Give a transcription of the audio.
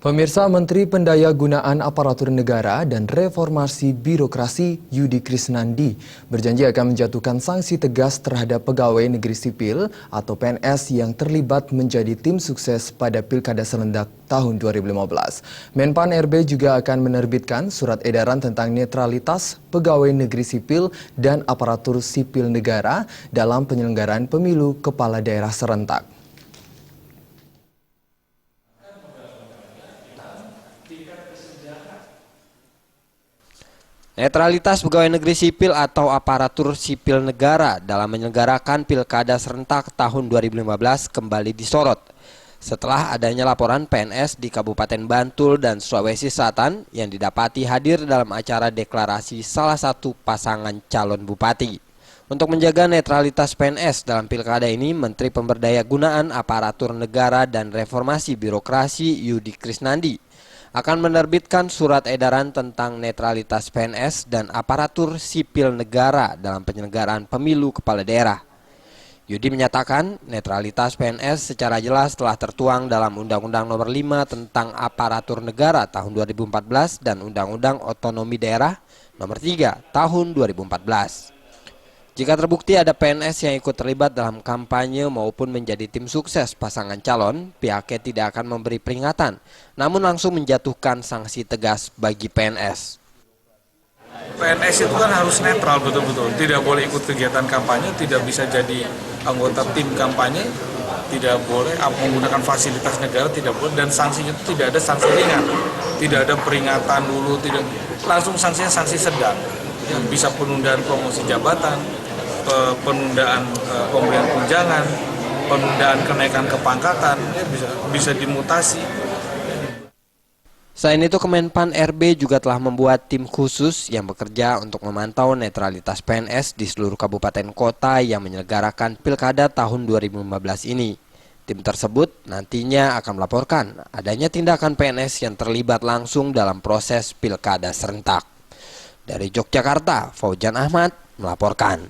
Pemirsa, Menteri Pendayagunaan Aparatur Negara dan Reformasi Birokrasi Yudi Krisnandi berjanji akan menjatuhkan sanksi tegas terhadap pegawai negeri sipil atau PNS yang terlibat menjadi tim sukses pada Pilkada Serentak tahun 2015. Menpan RB juga akan menerbitkan surat edaran tentang netralitas pegawai negeri sipil dan aparatur sipil negara dalam penyelenggaraan pemilu kepala daerah serentak. Netralitas pegawai negeri sipil atau aparatur sipil negara dalam menyelenggarakan Pilkada Serentak tahun 2015 kembali disorot setelah adanya laporan PNS di Kabupaten Bantul dan Sulawesi Selatan yang didapati hadir dalam acara deklarasi salah satu pasangan calon bupati. Untuk menjaga netralitas PNS dalam pilkada ini, Menteri Pemberdayagunaan Aparatur Negara dan Reformasi Birokrasi Yudi Krisnandi akan menerbitkan surat edaran tentang netralitas PNS dan aparatur sipil negara dalam penyelenggaraan pemilu kepala daerah. Yudi menyatakan netralitas PNS secara jelas telah tertuang dalam Undang-Undang Nomor 5 tentang Aparatur Negara tahun 2014 dan Undang-Undang Otonomi Daerah Nomor 3 tahun 2014. Jika terbukti ada PNS yang ikut terlibat dalam kampanye maupun menjadi tim sukses pasangan calon, pihaknya tidak akan memberi peringatan, namun langsung menjatuhkan sanksi tegas bagi PNS. PNS itu kan harus netral betul-betul, tidak boleh ikut kegiatan kampanye, tidak bisa jadi anggota tim kampanye, tidak boleh menggunakan fasilitas negara, tidak boleh, dan sanksinya itu tidak ada sanksi ringan, tidak ada peringatan dulu, tidak langsung sanksinya sanksi sedang, yang bisa penundaan promosi jabatan, penundaan pemberian tunjangan, penundaan kenaikan kepangkatan, ya bisa dimutasi. Selain itu, Kemenpan RB juga telah membuat tim khusus yang bekerja untuk memantau netralitas PNS di seluruh kabupaten kota yang menyelenggarakan Pilkada tahun 2015 ini. Tim tersebut nantinya akan melaporkan adanya tindakan PNS yang terlibat langsung dalam proses Pilkada Serentak. Dari Yogyakarta, Faujan Ahmad melaporkan.